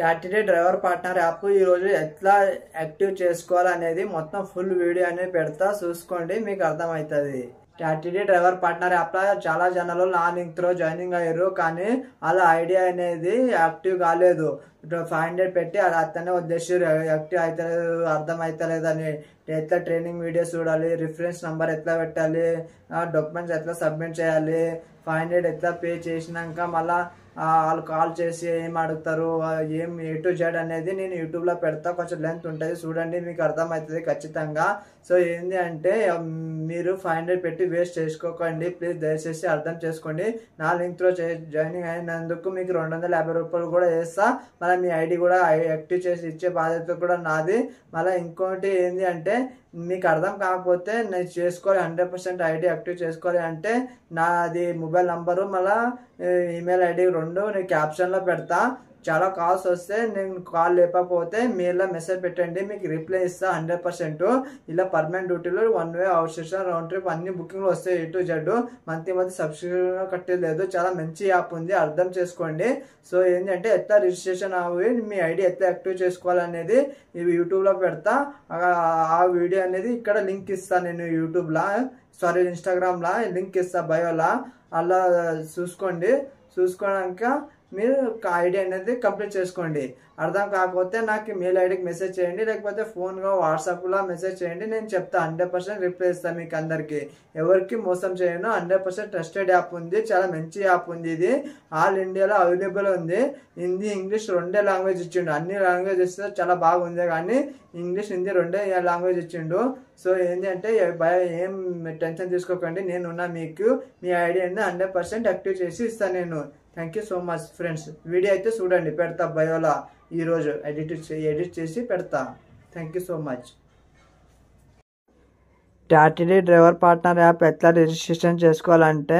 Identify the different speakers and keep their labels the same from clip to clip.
Speaker 1: టాటిడే driver partner app ఈరోజు ఎట్లా active చేసుకోవాలనేది మొత్తం ఫుల్ వీడియో అనేది పెడతా, చూసుకోండి, మీకు అర్థమవుతుంది. టాటిడే డ్రైవర్ పార్ట్నర్ యాప్ లో చాలా జనాలు నా లింక్ త్రో జాయినింగ్ అయ్యారు, కానీ వాళ్ళ ఐడియా అనేది యాక్టివ్ కాలేదు. 500 పెట్టి అతనే వదిలేసారు, యాక్టివ్ అవుతలేదు, అర్థం అవుతలేదు అని. ఎట్లా ట్రైనింగ్ వీడియోస్ చూడాలి, రిఫరెన్స్ నెంబర్ ఎట్లా పెట్టాలి, డాక్యుమెంట్స్ ఎట్లా సబ్మిట్ చేయాలి, 500 ఎట్లా పే చేసినాక మళ్ళా వాళ్ళు కాల్ చేసి ఏం అడుగుతారు, ఏం A to Z అనేది నేను యూట్యూబ్లో పెడతా. కొంచెం లెంత్ ఉంటుంది, చూడండి, మీకు అర్థమవుతుంది ఖచ్చితంగా. సో ఏంటి అంటే మీరు 500 పెట్టి వేస్ట్ చేసుకోకండి ప్లీజ్, దయచేసి అర్థం చేసుకోండి. నా లింక్లో జాయినింగ్ అయినందుకు మీకు 250 రూపాయలు కూడా వేస్తా. మళ్ళీ మీ ఐడి కూడా యాక్టివ్ చేసి ఇచ్చే బాధ్యత కూడా నాది. మళ్ళీ ఇంకోటి ఏంటి అంటే మీకు అర్థం కాకపోతే నేను చేసుకోవాలి 100% ఐడి యాక్టివ్ చేసుకోవాలి అంటే నాది మొబైల్ నంబరు మళ్ళీ ఈమెయిల్ ఐడి రెండు నేను క్యాప్షన్లో పెడతా. చాలా కాల్స్ వస్తే నేను కాల్ లేకపోతే మెయిల్లో మెసేజ్ పెట్టండి, మీకు రిప్లై ఇస్తా 100%. ఇలా పర్మనెంట్ డ్యూటీలో 1 way out station round trip అన్ని బుకింగ్లు వస్తాయి A to Z. Month subscription కట్టలేదు. చాలా మంచి యాప్ ఉంది, అర్థం చేసుకోండి. సో ఏంటంటే ఎట్లా రిజిస్ట్రేషన్ అవి మీ ఐడి ఎట్లా యాక్టివ్ చేసుకోవాలనేది ఇవి యూట్యూబ్లో పెడతా. ఆ వీడియో అనేది ఇక్కడ లింక్ ఇస్తాను నేను యూట్యూబ్లో, సారీ ఇన్స్టాగ్రామ్లో లింక్ ఇస్తా బయోలా. అలా చూసుకున్నాక మీరు ఐడి అనేది కంప్లీట్ చేసుకోండి. అర్థం కాకపోతే నాకు మెయిల్ ఐడికి మెసేజ్ చేయండి, లేకపోతే ఫోన్గా వాట్సాప్లో మెసేజ్ చేయండి, నేను చెప్తా 100% రిప్లై ఇస్తాను. మీకు అందరికి ఎవరికి మోసం చేయను. 100% ట్రస్టెడ్ యాప్ ఉంది, చాలా మంచి యాప్ ఉంది. ఇది ఆల్ ఇండియాలో అవైలబుల్ ఉంది. హిందీ ఇంగ్లీష్ రెండే లాంగ్వేజ్ ఇచ్చిండు. అన్ని లాంగ్వేజ్ ఇస్తే చాలా బాగుంది, కానీ ఇంగ్లీష్ హిందీ రెండే లాంగ్వేజ్ ఇచ్చిండు. సో ఏంటంటే ఏం టెన్షన్ తీసుకోకండి, నేనున్నా మీకు. మీ ఐడి అనేది 100% యాక్టివ్ చేసి ఇస్తాను నేను. Thank you so much friends. Video అయితే చూడండి, పెడతా బయోలా ఈరోజు ఎడిట్ చేసి పెడతా. Thank you so much. టాటిడే డ్రైవర్ పార్ట్నర్ యాప్ ఎట్లా రిజిస్ట్రేషన్ చేసుకోవాలంటే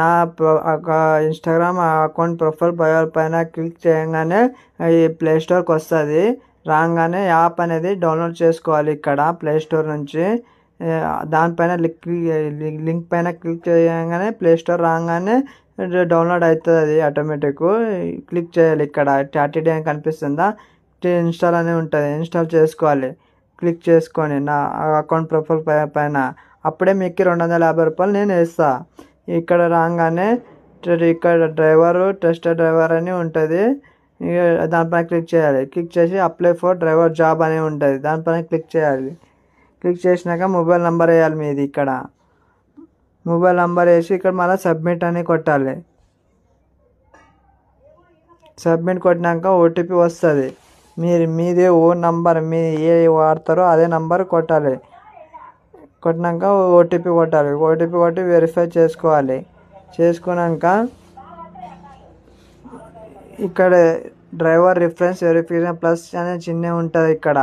Speaker 1: నా ఇన్స్టాగ్రామ్ అకౌంట్ ప్రొఫైల్ బయో పైన క్లిక్ చేయగానే ఈ ప్లే స్టోర్కి వస్తుంది. రాగానే యాప్ అనేది డౌన్లోడ్ చేసుకోవాలి ఇక్కడ ప్లే స్టోర్ నుంచి. దానిపైన లింక్ పైన క్లిక్ చేయగానే ప్లే స్టోర్ రాగానే డౌన్లోడ్ అవుతుంది. అది ఆటోమేటిక్ క్లిక్ చేయాలి. ఇక్కడ టాటిడే అని కనిపిస్తుందా, ఇన్స్టాల్ అని ఉంటుంది, ఇన్స్టాల్ చేసుకోవాలి. క్లిక్ చేసుకొని నా అకౌంట్ ప్రొఫైల్ పైన అప్పుడే మీకు 250 రూపాయలు నేను వేస్తా. ఇక్కడ రాగానే ఇక్కడ డ్రైవరు టెస్టర్ డ్రైవర్ అని ఉంటుంది, దానిపైన క్లిక్ చేయాలి. క్లిక్ చేసి అప్లై ఫర్ డ్రైవర్ జాబ్ అని ఉంటుంది, దానిపైన క్లిక్ చేయాలి. క్లిక్ చేసినాక మొబైల్ నెంబర్ వేయాలి మీది. ఇక్కడ మొబైల్ నెంబర్ వేసి ఇక్కడ మళ్ళీ సబ్మిట్ అని కొట్టాలి. సబ్మిట్ కొట్టినాక ఓటీపీ వస్తుంది. మీదే ఓన్ నంబర్, మీరు ఏ వాడతారో అదే నంబర్ కొట్టాలి. కొట్టినాక ఓటీపీ కొట్టాలి. ఓటీపీ కొట్టి వెరిఫై చేసుకోవాలి. చేసుకున్నాక ఇక్కడ డ్రైవర్ రిఫరెన్స్ వెరిఫికేషన్ ప్లస్ అనే చిన్న ఉంటుంది. ఇక్కడ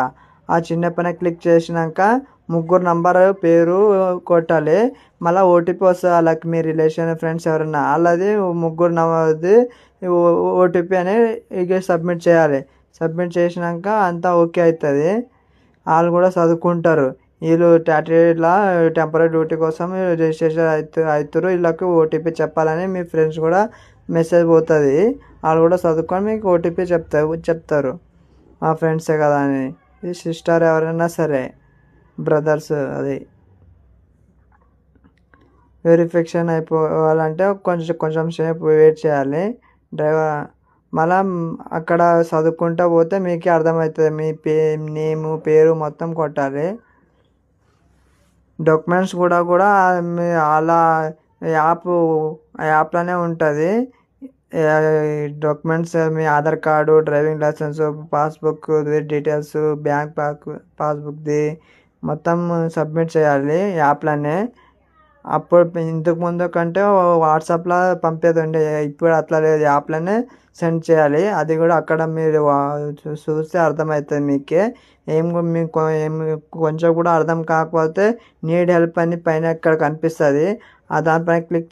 Speaker 1: ఆ చిన్న పైన క్లిక్ చేసినాక ముగ్గురు నంబర్ పేరు కొట్టాలి. మళ్ళీ ఓటీపీ వస్తుంది. వాళ్ళకి మీ రిలేషన్ ఫ్రెండ్స్ ఎవరైనా వాళ్ళది ముగ్గురు నంబర్ది ఓటీపీ అనేది ఇక సబ్మిట్ చేయాలి. సబ్మిట్ చేసినాక అంతా ఓకే అవుతుంది. వాళ్ళు కూడా చదువుకుంటారు. వీళ్ళు టాటిడేలో టెంపరీ డ్యూటీ కోసం రిజిస్ట్రేషన్ అవుతారు, వీళ్ళకి ఓటీపీ చెప్పాలని మీ ఫ్రెండ్స్ కూడా మెసేజ్ పోతుంది. వాళ్ళు కూడా చదువుకొని మీకు ఓటీపీ చెప్తారు మా ఫ్రెండ్సే కదా అని. ఈ సిస్టర్ ఎవరైనా సరే, బ్రదర్స్, అది వెరిఫికేషన్ అయిపోవాలంటే కొంచెం సేపు వెయిట్ చేయాలి. డ్రైవర్ మళ్ళా అక్కడ చదువుకుంటూ పోతే మీకే అర్థమవుతుంది. మీ నేము పేరు మొత్తం కొట్టాలి. డాక్యుమెంట్స్ కూడా అలా యాప్లోనే ఉంటుంది. డాక్యుమెంట్స్ మీ Aadhaar card, driving licence, passbook details, bank పాస్బుక్ది మొత్తం సబ్మిట్ చేయాలి యాప్లోనే. అప్పుడు ఇంతకు ముందు కంటే వాట్సాప్లో పంపేది ఉండే, ఇప్పుడు అట్లా లేదు, యాప్లోనే సెండ్ చేయాలి. అది కూడా అక్కడ మీరు చూస్తే అర్థమవుతుంది మీకే. మీకు కొంచెం కూడా అర్థం కాకపోతే నీడ్ హెల్ప్ అని పైన ఇక్కడ కనిపిస్తుంది. దానిపైన క్లిక్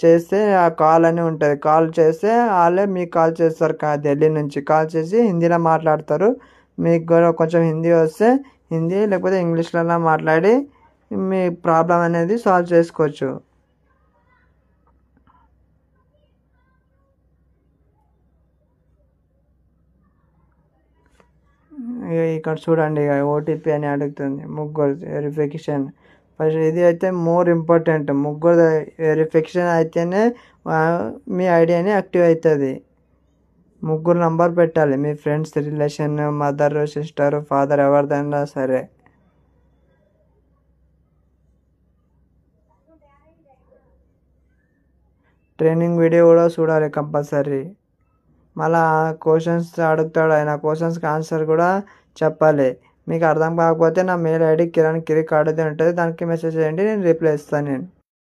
Speaker 1: చేస్తే ఆ కాల్ అని ఉంటుంది. కాల్ చేస్తే వాళ్ళే మీకు కాల్ చేస్తారు, ఢిల్లీ నుంచి కాల్ చేసి హిందీలో మాట్లాడతారు. మీకు కూడా కొంచెం హిందీ వస్తే హిందీ, లేకపోతే ఇంగ్లీష్లో మాట్లాడి మీ ప్రాబ్లం అనేది సాల్వ్ చేసుకోవచ్చు. ఇక్కడ చూడండి, ఇక ఓటీపీ అని అడుగుతుంది. ముగ్గురు వెరిఫికేషన్. ఫస్ట్ ఇది అయితే మోర్ ఇంపార్టెంట్. ముగ్గురు వెరిఫికేషన్ అయితేనే మీ ఐడియాని యాక్టివ్ అవుతుంది. ముగ్గురు నంబర్ పెట్టాలి, మీ friends, relation, mother, sister, father ఎవరిదైనా సరే. ట్రైనింగ్ వీడియో కూడా చూడాలి కంపల్సరీ. మళ్ళా క్వశ్చన్స్ అడుగుతాడు, ఆయన క్వశ్చన్స్కి ఆన్సర్ కూడా చెప్పాలి. మీకు అర్థం కాకపోతే నా మెయిల్ ఐడి కిరణ్ కిరిక్ ఉంటుంది, దానికి మెసేజ్ చేయండి, నేను రిప్లై ఇస్తాను నేను.